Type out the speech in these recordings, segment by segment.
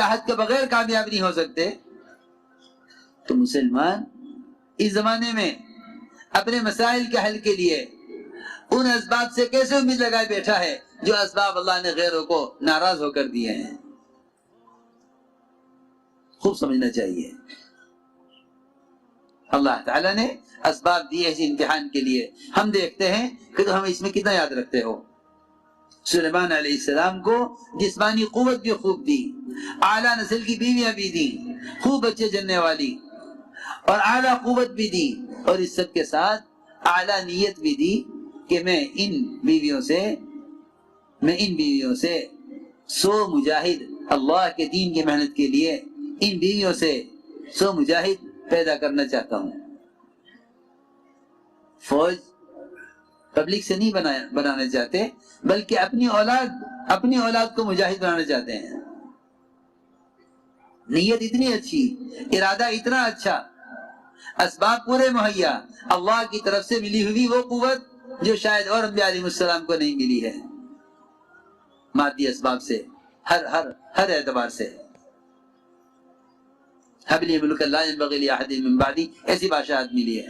چاہت کے بغیر کامیاب نہیں ہو سکتے، تو مسلمان اس زمانے میں اپنے مسائل کے حل کے لیے ان اسباب سے کیسے امید لگائے بیٹھا ہے جو اسباب اللہ نے غیروں کو ناراض ہو کر دیے ہیں؟ خوب سمجھنا چاہیے، اللہ تعالیٰ نے اسباب دیے اس امتحان کے لیے، ہم دیکھتے ہیں کہ تو ہم اس میں کتنا یاد رکھتے ہو۔ سلیمان علیہ السلام کو جسمانی قوت بھی خوب دی، اعلیٰ نسل کی بیویاں بھی دی، خوب بچے جننے والی، اور اعلیٰ قوت بھی دی، اور اس سب کے ساتھ اعلیٰ نیت بھی دی کہ میں ان بیویوں سے 100 مجاہد اللہ کے دین کی محنت کے لیے ان بیویوں سے 100 مجاہد پیدا کرنا چاہتا ہوں۔ فوج پبلک سے نہیں بنانا چاہتے، بلکہ اپنی اولاد کو مجاہد بنانا چاہتے ہیں۔ نیت اتنی اچھی، ارادہ اتنا اچھا، اسباب پورے مہیا، اللہ کی طرف سے ملی ہوئی وہ قوت جو شاید اور انبیاء علیہ السلام کو نہیں ملی ہے، مادی اسباب سے، ہر اعتبار سے۔ حب لی ملک لا ينبغی لأحد من بعدی، ایسی بادشاہت ملی ہے۔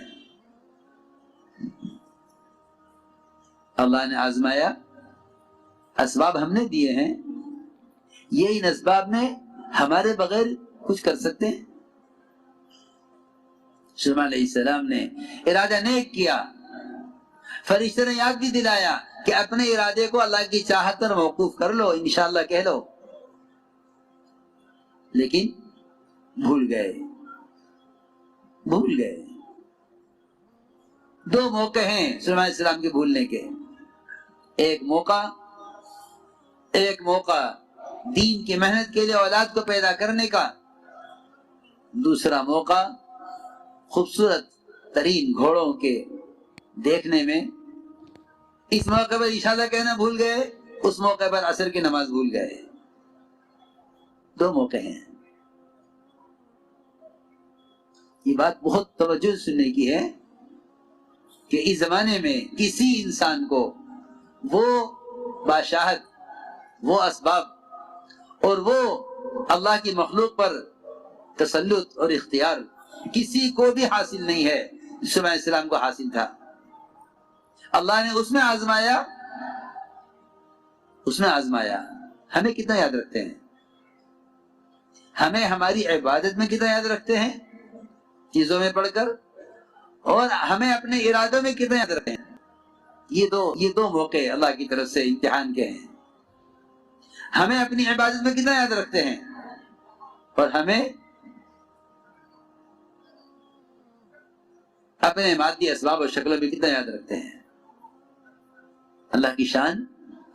اللہ نے آزمایا، اسباب ہم نے دیے ہیں، یہ ان اسباب میں ہمارے بغیر کچھ کر سکتے ہیں؟ سلیمان علیہ السلام نے ارادہ نیک کیا، فرشتے نے یاد بھی دلایا کہ اپنے ارادے کو اللہ کی چاہت پر موقوف کر لو، انشاءاللہ کہہ لو، لیکن بھول گئے۔ 2 موقع ہیں سلیمان علیہ السلام کے بھولنے کے، ایک موقع دین کی محنت کے لیے اولاد کو پیدا کرنے کا، دوسرا موقع خوبصورت ترین گھوڑوں کے دیکھنے میں۔ اس موقع پر اشارہ کہنا بھول گئے، اس موقع پر عصر کی نماز بھول گئے۔ 2 موقع ہیں۔ یہ بات بہت توجہ سننے کی ہے کہ اس زمانے میں کسی انسان کو وہ بادشاہت، وہ اسباب اور وہ اللہ کی مخلوق پر تسلط اور اختیار کسی کو بھی حاصل نہیں ہے جو سلیمان علیہ السلام کو حاصل تھا۔ اللہ نے اس میں آزمایا۔ ہمیں کتنا یاد رکھتے ہیں؟ ہمیں ہماری عبادت میں کتنا یاد رکھتے ہیں چیزوں میں پڑھ کر، اور ہمیں اپنے ارادوں میں کتنا یاد رکھتے ہیں؟ یہ دو موقع اللہ کی طرف سے امتحان کے ہیں۔ ہمیں اپنی عبادت میں کتنا یاد رکھتے ہیں، اور ہمیں اپنے مادی اسباب اور شکلوں میں کتنا یاد رکھتے ہیں۔ اللہ کی شان،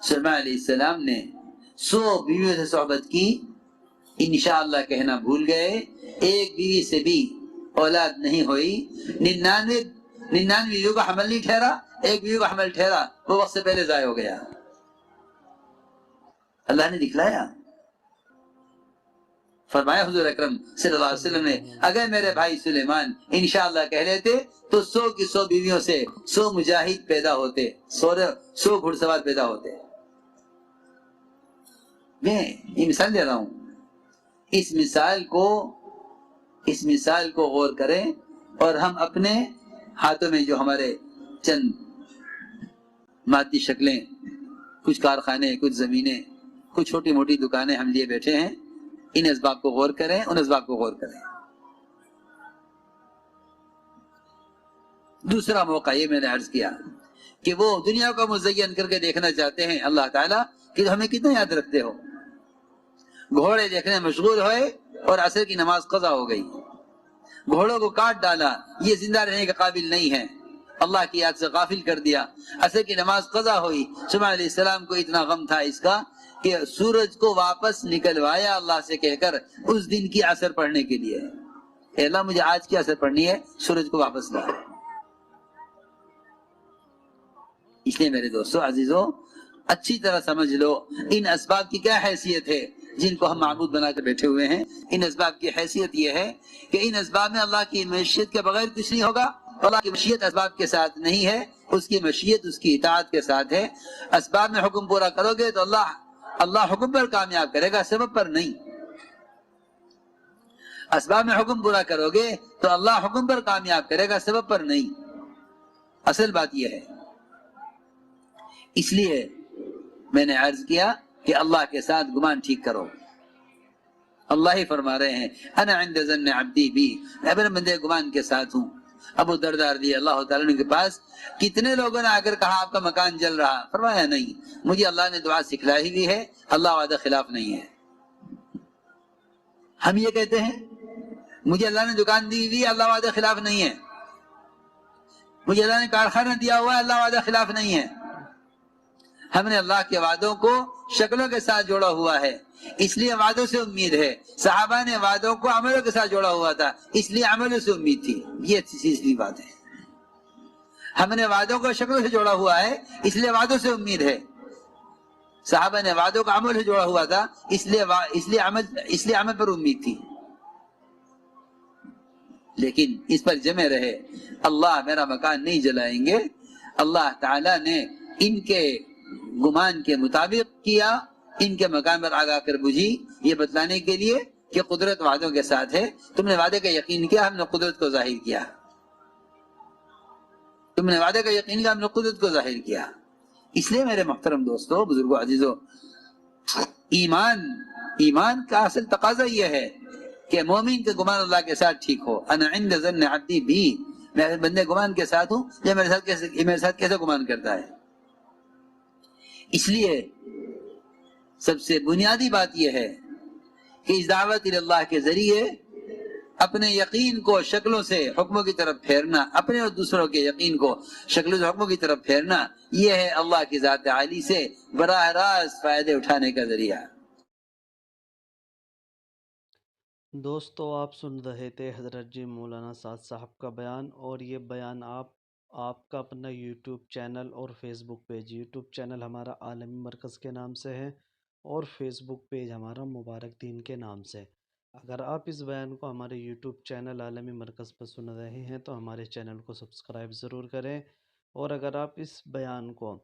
سلیمان علیہ السلام نے 100 بیویوں سے صحبت کی، انشاءاللہ کہنا بھول گئے، ایک بیوی سے بھی اولاد نہیں ہوئی، 99 بیویوں کا حمل نہیں ٹھہرا، ایک بیوی کا حمل ٹھہرا، وہ وقت سے پہلے ضائع ہو گیا۔ اللہ نے دکھلایا، فرمایا حضور اکرم صلی اللہ علیہ وسلم نے اگر میرے بھائی سلیمان انشاءاللہ کہہ لیتے تو 100 کی 100 بیویوں سے 100 مجاہد پیدا ہوتے، 100 گھڑ سوار پیدا ہوتے۔ میں یہ مثال دے رہا ہوں، اس مثال کو غور کریں، اور ہم اپنے ہاتھوں میں جو ہمارے چند مادی شکلیں، کچھ کارخانے، کچھ زمینیں، کچھ چھوٹی موٹی دکانیں ہم لیے بیٹھے ہیں، ان اسباب کو غور کریں، ان اسباب کو غور کریں۔ دوسرا موقع یہ میں نے عرض کیا کہ وہ دنیا کو مزین کر کے دیکھنا چاہتے ہیں اللہ تعالیٰ کہ ہمیں کتنا یاد رکھتے ہو۔ گھوڑے دیکھنے مشغول ہوئے اور عصر کی نماز قضا ہو گئی، گھوڑوں کو کاٹ ڈالا، یہ زندہ رہنے کے قابل نہیں ہے، اللہ کی یاد سے غافل کر دیا، عصر کی نماز قضا ہوئی۔ سلیمان علیہ السلام کو اتنا غم تھا اس کا کہ سورج کو واپس نکلوایا اللہ سے کہہ کر اس دن کی عصر پڑھنے کے لیے، اے اللہ مجھے آج کی عصر پڑھنی ہے، سورج کو واپس لا۔ اس لیے میرے دوستو عزیزو، اچھی طرح سمجھ لو ان اسباب کی کیا حیثیت ہے جن کو ہم معبود بنا کر بیٹھے ہوئے ہیں۔ ان اسباب کی حیثیت یہ ہے کہ ان اسباب میں اللہ کی مشیت کے بغیر کچھ نہیں ہوگا، اللہ کی مشیت اسباب کے ساتھ نہیں ہے، اس کی مشیت اس کی اطاعت کے ساتھ ہے۔ اسباب میں حکم پورا کرو گے تو اللہ حکم پر کامیاب کرے گا، سبب پر نہیں۔ اسباب میں حکم پورا کرو گے تو اللہ حکم پر کامیاب کرے گا، سبب پر نہیں. اصل بات یہ ہے. اس لیے میں نے عرض کیا کہ اللہ کے ساتھ گمان ٹھیک کرو. اللہ ہی فرما رہے ہیں انا عند ظن عبدی بی، میں اپنے بندے گمان کے ساتھ ہوں. ابو دردار رضی اللہ تعالیٰ عنہ کے پاس کتنے لوگوں نے آ کر کہا آپ کا مکان جل رہا، فرمایا نہیں، مجھے اللہ نے دعا سکھلائی ہوئی ہے، اللہ وعدہ خلاف نہیں ہے. ہم یہ کہتے ہیں مجھے اللہ نے دکان دی ہوئی ہے، اللہ وعدہ خلاف نہیں ہے. مجھے اللہ نے کارخانہ دیا ہوا ہے، اللہ وعدہ خلاف نہیں ہے. ہم نے اللہ کے وعدوں کو شکلوں کے ساتھ جوڑا ہوا ہے، اس لیے وعدوں سے امید ہے. صحابہ نے وعدوں کو عملوں کے ساتھ جوڑا ہوا تھا، اس لیے عملوں سے امید تھی. یہ تیسری بات ہے. ہم نے وعدوں کو شکلوں سے جوڑا ہوا ہے، اس لیے وعدوں سے امید ہے. صحابہ نے وعدوں کو عمل سے جوڑا ہوا تھا، اس لیے عمل پر امید تھی. لیکن اس پر جمے رہے اللہ میرا مکان نہیں جلائیں گے. اللہ تعالیٰ نے ان کے گمان کے مطابق کیا، ان کے مکان پر آگاہ کر بجھی، یہ بتلانے کے لیے کہ قدرت وعدوں کے ساتھ ہے. تم نے وعدے کا یقین کیا، ہم نے قدرت کو ظاہر کیا. تم نے وعدے کا یقین کیا، ہم نے قدرت کو ظاہر کیا. اس لیے میرے محترم دوستو، بزرگوں، عزیزو، ایمان کا اصل تقاضا یہ ہے کہ مومن کا گمان اللہ کے ساتھ ٹھیک ہو. انا عند ظن عبدی بھی، میں بندے گمان کے ساتھ ہوں، یہ میرے ساتھ کیسے گمان کرتا ہے. اس لیے سب سے بنیادی بات یہ ہے کہ اس دعوت اللہ کے ذریعے اپنے یقین کو شکلوں سے حکموں کی طرف پھیرنا، اپنے اور دوسروں کے یقین کو شکلوں سے حکموں کی طرف پھیرنا، یہ ہے اللہ کی ذات عالی سے براہ راست فائدے اٹھانے کا ذریعہ. دوستو، آپ سن رہے تھے حضرت جی مولانا سعد صاحب کا بیان، اور یہ بیان آپ کا اپنا یوٹیوب چینل اور فیس بک پیج، یوٹیوب چینل ہمارا عالمی مرکز کے نام سے ہے اور فیس بک پیج ہمارا مبارک دین کے نام سے. اگر آپ اس بیان کو ہمارے یوٹیوب چینل عالمی مرکز پر سن رہے ہیں تو ہمارے چینل کو سبسکرائب ضرور کریں، اور اگر آپ اس بیان کو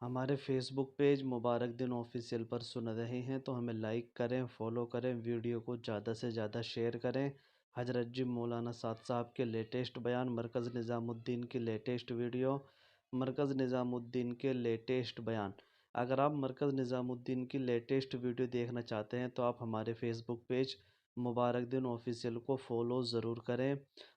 ہمارے فیس بک پیج مبارک دن آفیشیل پر سن رہے ہیں تو ہمیں لائک کریں، فالو کریں، ویڈیو کو زیادہ سے زیادہ شیئر کریں. حضرت جی مولانا سعد صاحب کے لیٹسٹ بیان، مرکز نظام الدین کی لیٹسٹ ویڈیو، مرکز نظام الدین کے لیٹسٹ بیان. اگر آپ مرکز نظام الدین کی لیٹسٹ ویڈیو دیکھنا چاہتے ہیں تو آپ ہمارے فیس بک پیج مبارک دن آفیشیل کو فالو ضرور کریں،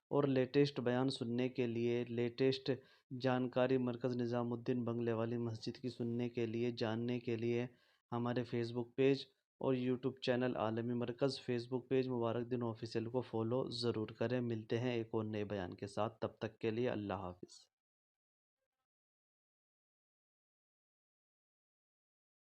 اور لیٹسٹ بیان سننے کے لیے، لیٹسٹ جانکاری مرکز نظام الدین بنگلے والی مسجد کی سننے کے لیے، جاننے کے لیے ہمارے فیس بک پیج اور یوٹیوب چینل عالمی مرکز، فیس بک پیج مبارک دن آفیشیل کو فالو ضرور کریں. ملتے ہیں ایک اور نئے بیان کے ساتھ، تب تک کے لیے اللہ حافظ.